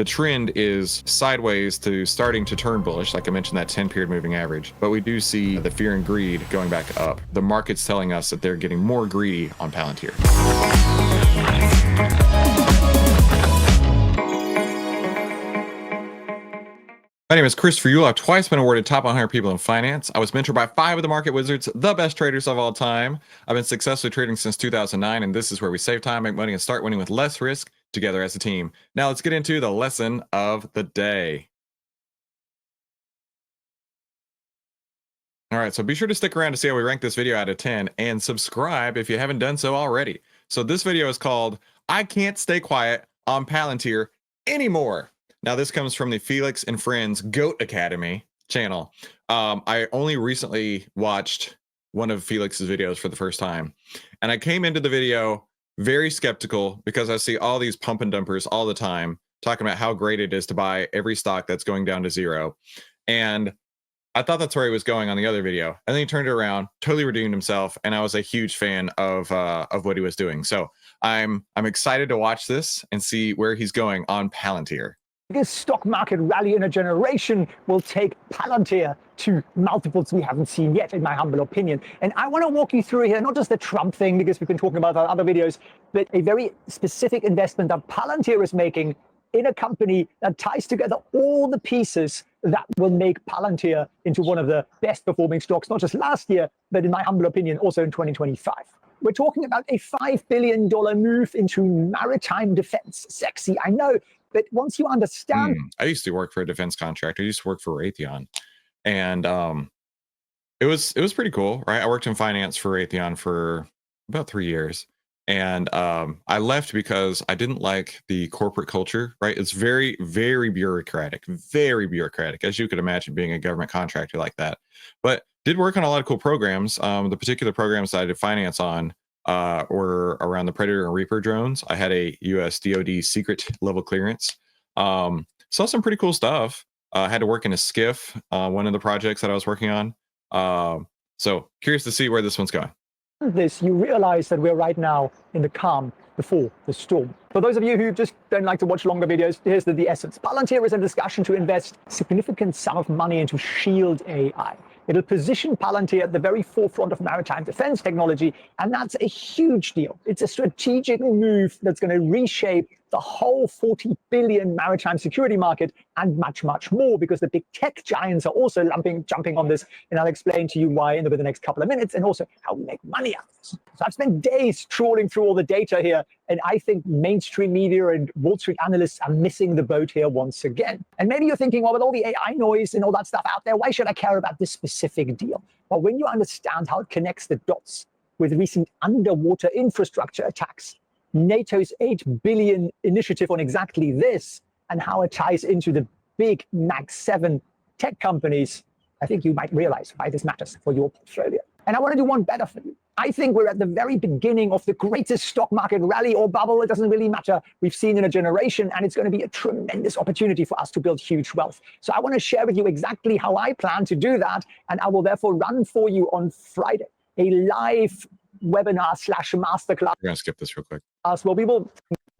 the trend is sideways to starting to turn bullish, like I mentioned, that 10-period moving average. But we do see the fear and greed going back up. The market's telling us that they're getting more greedy on Palantir. My name is Christopher Yulew. I've twice been awarded top 100 people in finance. I was mentored by 5 of the market wizards, the best traders of all time. I've been successfully trading since 2009, and this is where we save time, make money, and start winning with less risk together as a team. Now let's get into the lesson of the day. All right, so be sure to stick around to see how we rank this video out of 10 and subscribe if you haven't done so already. So this video is called I Can't Stay Quiet on Palantir Anymore. Now, this comes from the Felix and Friends GOAT Academy channel. I only recently watched one of Felix's videos for the first time, and I came into the video very skeptical because I see all these pump and dumpers all the time talking about how great it is to buy every stock that's going down to zero. And I thought that's where he was going on the other video, and then he turned it around, totally redeemed himself, and I was a huge fan of what he was doing. So I'm excited to watch this and see where he's going on Palantir. Biggest stock market rally in a generation will take Palantir to multiples we haven't seen yet, in my humble opinion. And I want to walk you through here, not just the Trump thing, because we've been talking about that in other videos, but a very specific investment that Palantir is making in a company that ties together all the pieces that will make Palantir into one of the best performing stocks, not just last year, but in my humble opinion, also in 2025. We're talking about a $5 billion move into maritime defense. Sexy, I know. But once you understand... I used to work for a defense contractor. I used to work for Raytheon. And it was pretty cool, right? I worked in finance for Raytheon for about 3 years. And I left because I didn't like the corporate culture, right? It's very, very bureaucratic, as you could imagine being a government contractor like that. But did work on a lot of cool programs. The particular programs that I did finance on were around the Predator and Reaper drones. I had a US DoD secret level clearance. Saw some pretty cool stuff. Had to work in a skiff, one of the projects that I was working on. So curious to see where this one's going. This, you realize that we're right now in the calm before the storm. For those of you who just don't like to watch longer videos, here's the essence. Palantir is in discussion to invest significant sum of money into Shield AI. It'll position Palantir at the very forefront of maritime defense technology, and that's a huge deal. It's a strategic move that's going to reshape the whole 40 billion maritime security market and much, much more, because the big tech giants are also jumping on this, and I'll explain to you why in the next couple of minutes, and also how we make money out of this. So I've spent days trawling through all the data here, and I think mainstream media and Wall Street analysts are missing the boat here once again. And maybe you're thinking, well, with all the AI noise and all that stuff out there, why should I care about this specific deal? Well, when you understand how it connects the dots with recent underwater infrastructure attacks, NATO's 8 billion initiative on exactly this, and how it ties into the big Mag 7 tech companies, I think you might realize why this matters for your portfolio. And I want to do one better for you. I think we're at the very beginning of the greatest stock market rally or bubble. It doesn't really matter. We've seen in a generation, and it's going to be a tremendous opportunity for us to build huge wealth. So I want to share with you exactly how I plan to do that. And I will therefore run for you on Friday a live webinar / masterclass. We're going to skip this real quick. Well, we will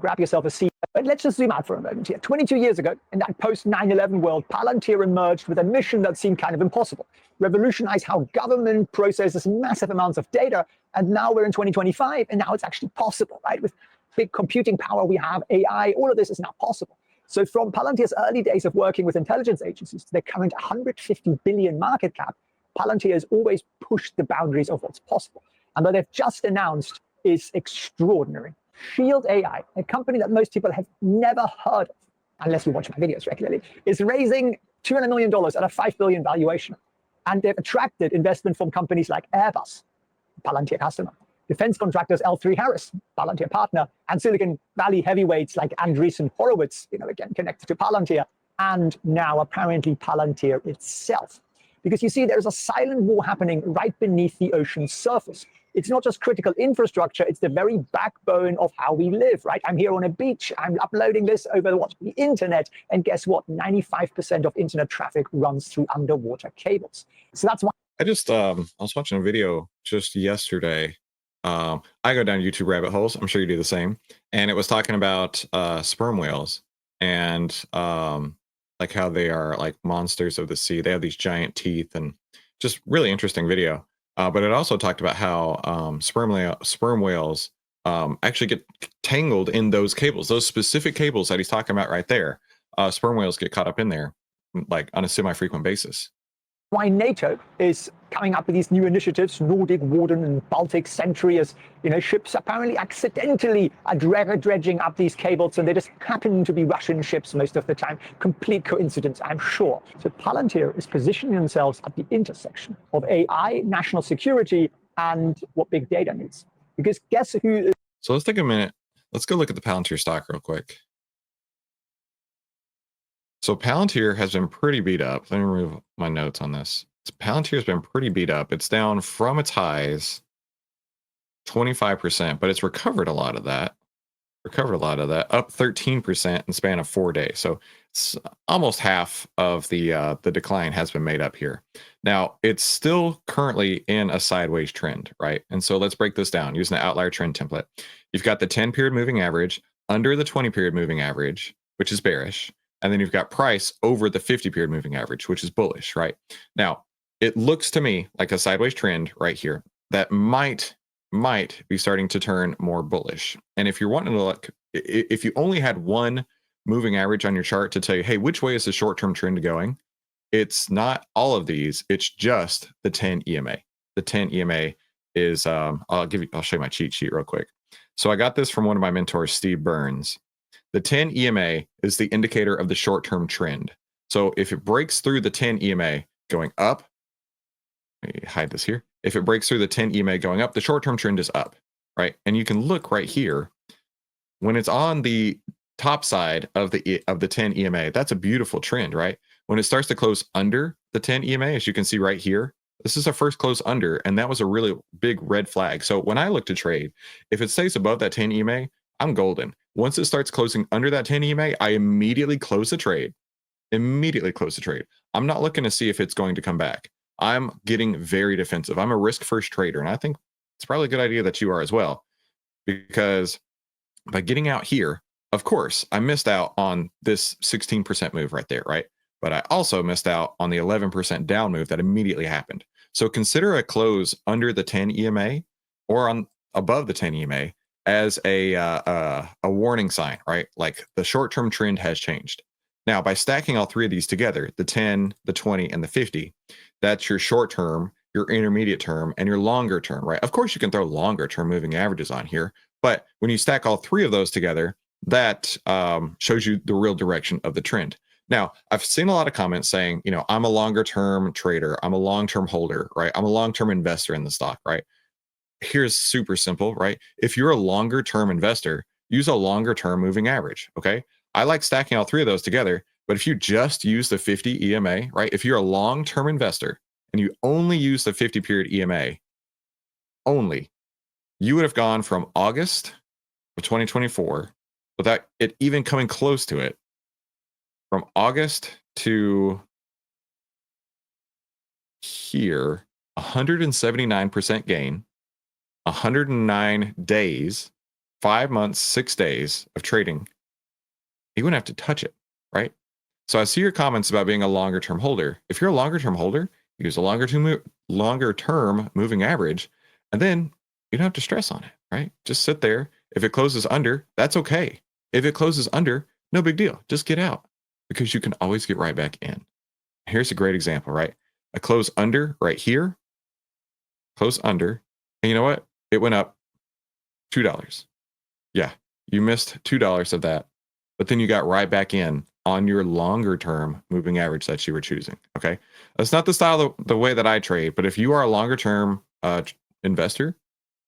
grab yourself a seat. But let's just zoom out for a moment here. 22 years ago, in that post-9/11 world, Palantir emerged with a mission that seemed kind of impossible. Revolutionize how government processes massive amounts of data. And now we're in 2025, and now it's actually possible, right? With big computing power, we have AI, all of this is now possible. So from Palantir's early days of working with intelligence agencies to their current 150 billion market cap, Palantir has always pushed the boundaries of what's possible. And what they've just announced is extraordinary. Shield AI, a company that most people have never heard of, unless you watch my videos regularly, is raising $200 million at a $5 billion valuation. And they've attracted investment from companies like Airbus, Palantir customer, defense contractors L3Harris, Palantir partner, and Silicon Valley heavyweights like Andreessen Horowitz, again, connected to Palantir, and now apparently Palantir itself. Because you see, there's a silent war happening right beneath the ocean's surface. It's not just critical infrastructure, it's the very backbone of how we live, right? I'm here on a beach, I'm uploading this over the internet, and guess what? 95% of internet traffic runs through underwater cables. So that's why I was watching a video just yesterday. I go down YouTube rabbit holes. I'm sure you do the same. And it was talking about sperm whales and like how they are like monsters of the sea. They have these giant teeth, and just really interesting video. But it also talked about how sperm whales actually get tangled in those cables, those specific cables that he's talking about right there. Sperm whales get caught up in there, like on a semi-frequent basis. Why NATO is coming up with these new initiatives, Nordic Warden and Baltic Sentry, as ships apparently accidentally are dredging up these cables, and they just happen to be Russian ships most of the time. Complete coincidence, I'm sure. So Palantir is positioning themselves at the intersection of AI, national security, and what big data needs. Because guess who? So let's take a minute. Let's go look at the Palantir stock real quick. So Palantir has been pretty beat up. Let me remove my notes on this. Palantir has been pretty beat up. It's down from its highs 25%, but it's recovered a lot of that. Up 13% in the span of 4 days. So it's almost half of the decline has been made up here. Now, it's still currently in a sideways trend, right? And so let's break this down using the outlier trend template. You've got the 10-period moving average under the 20-period moving average, which is bearish. And then you've got price over the 50-period moving average, which is bullish, right? Now, it looks to me like a sideways trend right here that might be starting to turn more bullish. And if you're wanting to look, if you only had one moving average on your chart to tell you, hey, which way is the short-term trend going? It's not all of these. It's just the 10 EMA. The 10 EMA is, I'll show you my cheat sheet real quick. So I got this from one of my mentors, Steve Burns. The 10 EMA is the indicator of the short-term trend. So if it breaks through the 10 EMA going up, let me hide this here. If it breaks through the 10 EMA going up, the short-term trend is up, right? And you can look right here. When it's on the top side of the 10 EMA, that's a beautiful trend, right? When it starts to close under the 10 EMA, as you can see right here, this is a first close under, and that was a really big red flag. So when I look to trade, if it stays above that 10 EMA, I'm golden. Once it starts closing under that 10 EMA, I immediately close the trade. I'm not looking to see if it's going to come back. I'm getting very defensive. I'm a risk-first trader, and I think it's probably a good idea that you are as well, because by getting out here, of course, I missed out on this 16% move right there, right? But I also missed out on the 11% down move that immediately happened. So consider a close under the 10 EMA or on above the 10 EMA as a warning sign, right? Like the short-term trend has changed. Now, by stacking all three of these together, the 10, the 20, and the 50, that's your short-term, your intermediate term, and your longer term, right? Of course, you can throw longer-term moving averages on here, but when you stack all three of those together, that shows you the real direction of the trend. Now, I've seen a lot of comments saying, I'm a longer-term trader, I'm a long-term holder, right? I'm a long-term investor in the stock, right? Here's super simple, right? If you're a longer term investor, use a longer term moving average. Okay. I like stacking all three of those together, but if you just use the 50 EMA, right? If you're a long term investor and you only use the 50 period EMA only, you would have gone from August of 2024 without it even coming close to it, from August to here, 179% gain. 109 days, 5 months, 6 days of trading, you wouldn't have to touch it, right? So I see your comments about being a longer term holder. If you're a longer term holder, use a longer term moving average, and then you don't have to stress on it, right? Just sit there. If it closes under, that's okay. If it closes under, no big deal. Just get out, because you can always get right back in. Here's a great example, right? I close under right here, close under, and you know what? It went up $2. Yeah, you missed $2 of that, but then you got right back in on your longer term moving average that you were choosing. Okay. That's not the style, the way that I trade, but if you are a longer term investor,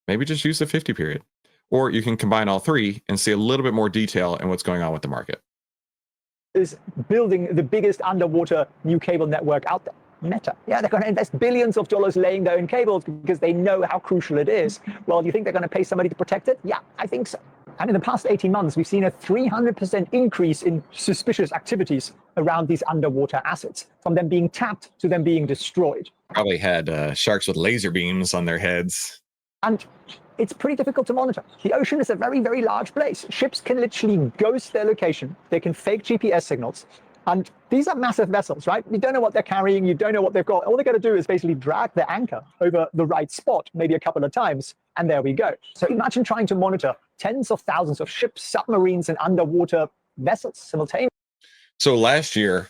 maybe just use the 50 period, or you can combine all three and see a little bit more detail in what's going on with the market. Is building the biggest underwater new cable network out there. Meta. Yeah, they're going to invest billions of dollars laying their own cables because they know how crucial it is. Well, do you think they're going to pay somebody to protect it? Yeah, I think so. And in the past 18 months, we've seen a 300% increase in suspicious activities around these underwater assets, from them being tapped to them being destroyed. Probably had sharks with laser beams on their heads. And it's pretty difficult to monitor. The ocean is a very, very large place. Ships can literally ghost their location. They can fake GPS signals. And these are massive vessels, right? You don't know what they're carrying. You don't know what they've got. All they got to do is basically drag their anchor over the right spot, maybe a couple of times, and there we go. So imagine trying to monitor tens of thousands of ships, submarines, and underwater vessels simultaneously. So last year,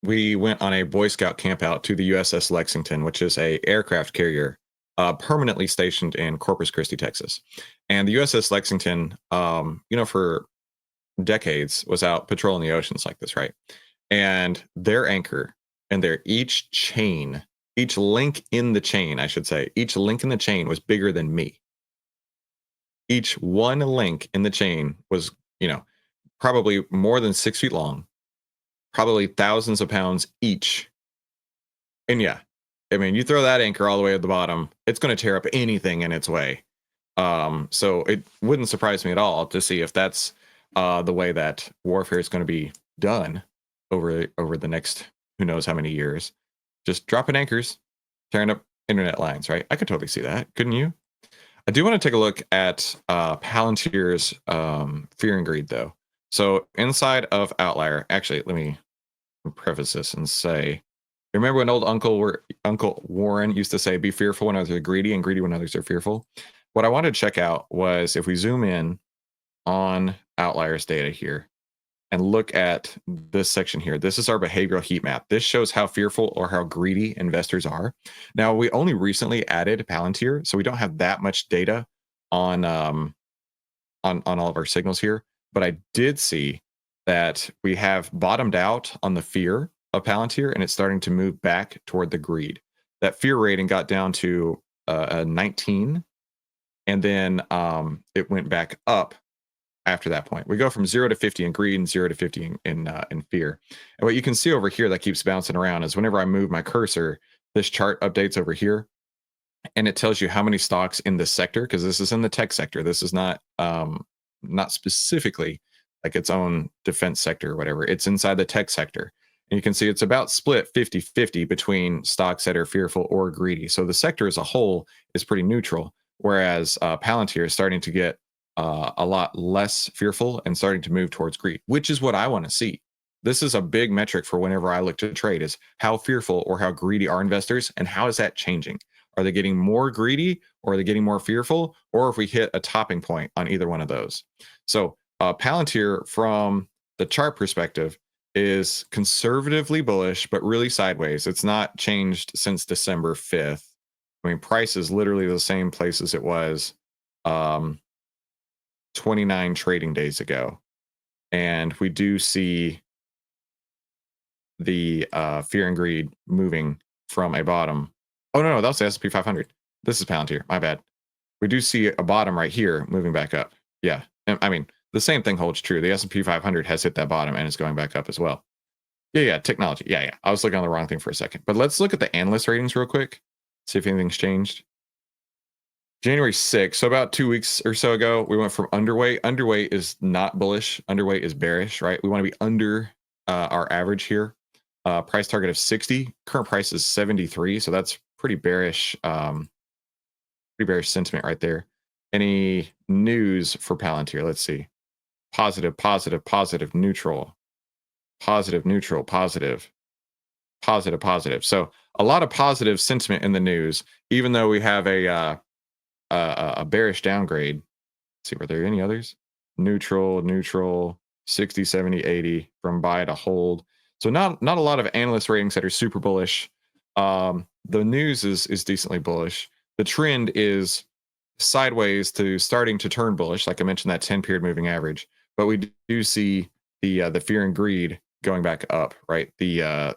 we went on a Boy Scout campout to the USS Lexington, which is a aircraft carrier permanently stationed in Corpus Christi, Texas. And the USS Lexington, for decades was out patrolling the oceans like this, right? And their anchor and their each link in the chain, I should say, each link in the chain was bigger than me. Each one link in the chain was, probably more than 6 feet long, probably thousands of pounds each. And yeah, I mean, you throw that anchor all the way at the bottom, it's going to tear up anything in its way. So it wouldn't surprise me at all to see if that's the way that warfare is going to be done over the next who knows how many years. Just dropping anchors, tearing up internet lines, right? I could totally see that, couldn't you? I do want to take a look at Palantir's Fear and Greed, though. So inside of OVTLYR, actually, let me preface this and say, remember when old Uncle Warren used to say, be fearful when others are greedy and greedy when others are fearful? What I wanted to check out was if we zoom in on OVTLYR's data here and look at this section here. This is our behavioral heat map. This shows how fearful or how greedy investors are. Now, we only recently added Palantir, so we don't have that much data on all of our signals here. But I did see that we have bottomed out on the fear of Palantir, and it's starting to move back toward the greed. That fear rating got down to 19, and then it went back up after that point. We go from 0 to 50 in greed and 0 to 50 in fear. And what you can see over here that keeps bouncing around is whenever I move my cursor, this chart updates over here, and it tells you how many stocks in this sector, because this is in the tech sector. This is not specifically like its own defense sector or whatever. It's inside the tech sector. And you can see it's about split 50-50 between stocks that are fearful or greedy. So the sector as a whole is pretty neutral, whereas Palantir is starting to get a lot less fearful and starting to move towards greed, which is what I want to see. This is a big metric for whenever I look to trade, is how fearful or how greedy are investors, and how is that changing? Are they getting more greedy, or are they getting more fearful, or if we hit a topping point on either one of those? So Palantir, from the chart perspective, is conservatively bullish, but really sideways. It's not changed since December 5th. I mean, price is literally the same place as it was 29 trading days ago. And we do see the fear and greed moving from a bottom. Oh, no, that's the S&P 500. This is Palantir. My bad. We do see a bottom right here moving back up. Yeah. I mean, the same thing holds true. The S&P 500 has hit that bottom and it's going back up as well. Yeah. Technology. Yeah. I was looking on the wrong thing for a second. But let's look at the analyst ratings real quick. See if anything's changed. January 6th, so about 2 weeks or so ago, we went from underweight. Underweight is not bullish. Underweight is bearish, right? We want to be under our average here. Price target of 60. Current price is 73, so that's pretty bearish. Pretty bearish sentiment right there. Any news for Palantir? Let's see. Positive, positive, positive, neutral. Positive, neutral, positive. Positive, positive. So a lot of positive sentiment in the news, even though we have a bearish downgrade. Let's see, were there any others? Neutral, 60, 70, 80 from buy to hold. So not a lot of analyst ratings that are super bullish. The news is decently bullish. The trend is sideways to starting to turn bullish, like I mentioned, that 10-period moving average. But we do see the fear and greed going back up, right? The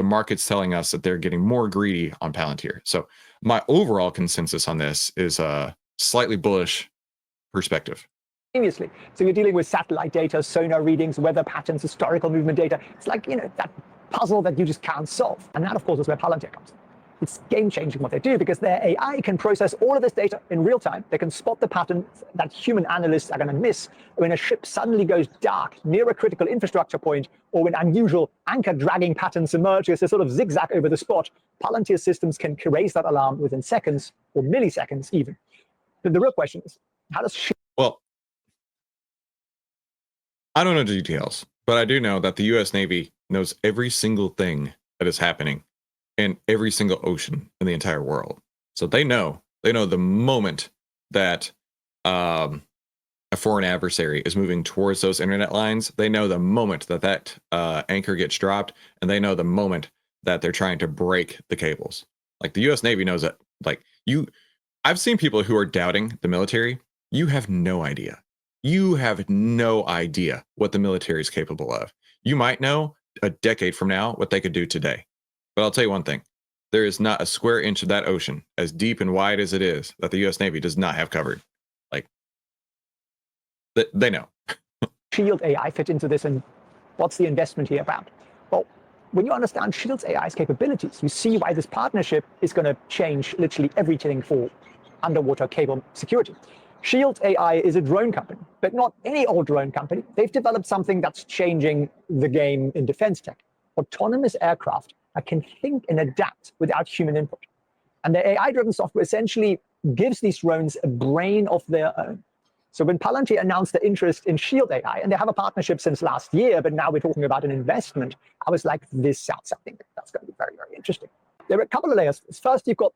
market's telling us that they're getting more greedy on Palantir. So my overall consensus on this is a slightly bullish perspective. So you're dealing with satellite data, sonar readings, weather patterns, historical movement data. It's like, that puzzle that you just can't solve. And that, of course, is where Palantir comes in. It's game-changing what they do because their AI can process all of this data in real time. They can spot the patterns that human analysts are going to miss when a ship suddenly goes dark near a critical infrastructure point, or when unusual anchor-dragging patterns emerge as a sort of zigzag over the spot. Palantir systems can raise that alarm within seconds or milliseconds even. But the real question is, how does Well, I don't know the details, but I do know that the U.S. Navy knows every single thing that is happening in every single ocean in the entire world. So they know the moment that a foreign adversary is moving towards those internet lines. They know the moment that that anchor gets dropped, and they know the moment that they're trying to break the cables. Like the U.S. Navy knows that. Like I've seen people who are doubting the military. You have no idea. You have no idea what the military is capable of. You might know a decade from now what they could do today. But I'll tell you one thing. There is not a square inch of that ocean, as deep and wide as it is, that the U.S. Navy does not have covered. Like, they know. Shield AI fit into this, and what's the investment here about? Well, when you understand Shield's AI's capabilities, you see why this partnership is going to change literally everything for underwater cable security. Shield AI is a drone company, but not any old drone company. They've developed something that's changing the game in defense tech. Autonomous aircraft that can think and adapt without human input. And the AI-driven software essentially gives these drones a brain of their own. So when Palantir announced the interest in Shield AI, and they have a partnership since last year, but now we're talking about an investment, I was like, this sounds something that's going to be very, very interesting. There are a couple of layers. First, you've got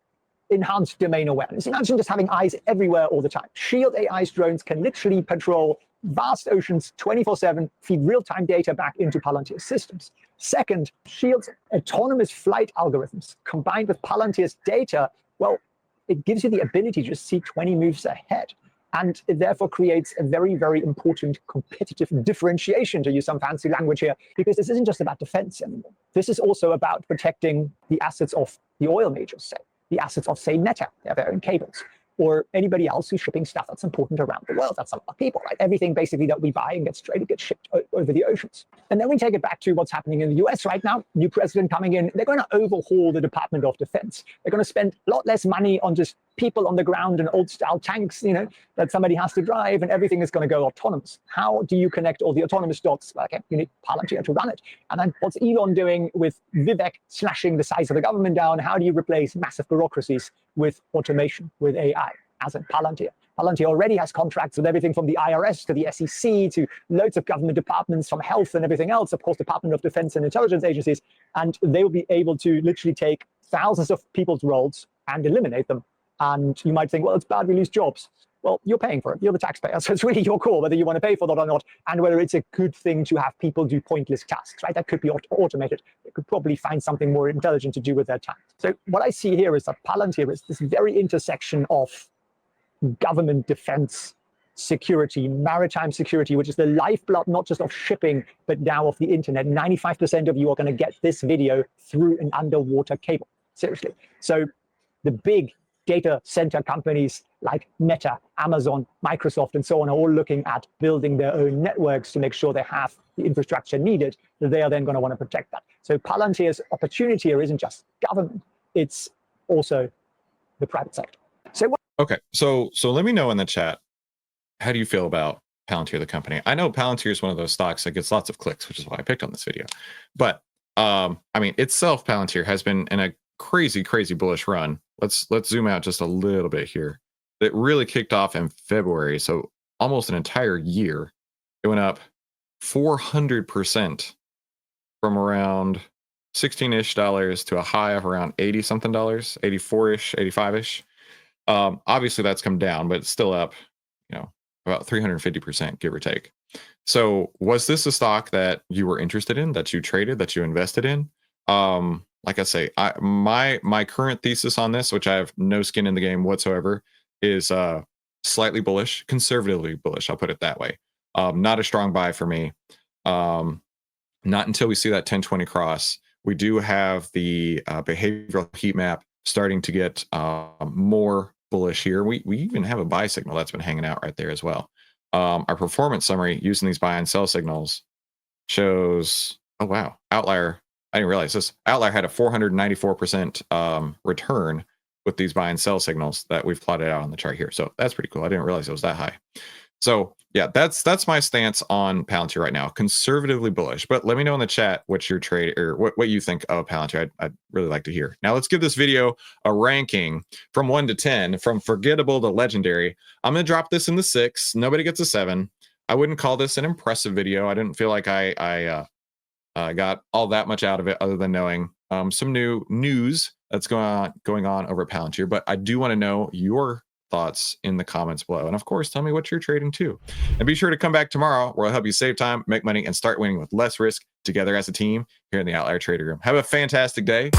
enhanced domain awareness. Imagine just having eyes everywhere all the time. Shield AI's drones can literally patrol vast oceans 24/7, feed real-time data back into Palantir's systems. Second, Shield's autonomous flight algorithms combined with Palantir's data, well, it gives you the ability to just see 20 moves ahead. And it therefore creates a very, very important competitive differentiation, to use some fancy language here, because this isn't just about defense anymore. This is also about protecting the assets of the oil majors, say, the assets of, say, Meta, they have their own cables, or anybody else who's shipping stuff that's important around the world. That's a lot of people, right? Everything basically that we buy and gets traded gets shipped over the oceans. And then we take it back to what's happening in the US right now. New president coming in, they're going to overhaul the Department of Defense. They're going to spend a lot less money on just people on the ground and old style tanks, that somebody has to drive, and everything is going to go autonomous. How do you connect all the autonomous dots? Okay, you need Palantir to run it. And then what's Elon doing with Vivek slashing the size of the government down? How do you replace massive bureaucracies with automation, with AI, as in Palantir? Palantir already has contracts with everything from the IRS to the SEC to loads of government departments, from health and everything else, of course, Department of Defense and intelligence agencies, and they will be able to literally take thousands of people's roles and eliminate them. And you might think, well, it's bad, we lose jobs. Well, you're paying for it. You're the taxpayer. So it's really your call whether you want to pay for that or not, and whether it's a good thing to have people do pointless tasks, right? That could be automated. They could probably find something more intelligent to do with their time. So what I see here is that Palantir is this very intersection of government defense, security, maritime security, which is the lifeblood, not just of shipping, but now of the internet. 95% of you are going to get this video through an underwater cable. Seriously. So the big data center companies like Meta, Amazon, Microsoft, and so on are all looking at building their own networks to make sure they have the infrastructure needed, that they are then going to want to protect that. So Palantir's opportunity here isn't just government, it's also the private sector. So okay, so let me know in the chat, how do you feel about Palantir, the company? I know Palantir is one of those stocks that gets lots of clicks, which is why I picked on this video. But I mean, itself, Palantir has been in a crazy bullish run. Let's zoom out just a little bit here. It really kicked off in February, so almost an entire year. It went up 400% from around $16-ish to a high of around 80 something dollars, 84-ish, 85-ish. Obviously that's come down, but it's still up, about 350%, give or take. So was this a stock that you were interested in, that you traded, that you invested in? Like I say, my current thesis on this, which I have no skin in the game whatsoever, is slightly bullish, conservatively bullish. I'll put it that way. Not a strong buy for me. Not until we see that 1020 cross. We do have the behavioral heat map starting to get more bullish here. We even have a buy signal that's been hanging out right there as well. Our performance summary using these buy and sell signals shows, oh wow, outlier. I didn't realize this. OVTLYR had a 494% return with these buy and sell signals that we've plotted out on the chart here. So that's pretty cool. I didn't realize it was that high. So yeah, that's my stance on Palantir right now. Conservatively bullish, but let me know in the chat what your trade or what you think of Palantir. I'd really like to hear. Now let's give this video a ranking from 1 to 10, from forgettable to legendary. I'm gonna drop this in the 6. Nobody gets a 7. I wouldn't call this an impressive video. I didn't feel like I got all that much out of it other than knowing some new news that's going on over at Palantir. But I do want to know your thoughts in the comments below. And of course, tell me what you're trading too. And be sure to come back tomorrow where I'll help you save time, make money, and start winning with less risk together as a team here in the OVTLYR Trader Room. Have a fantastic day.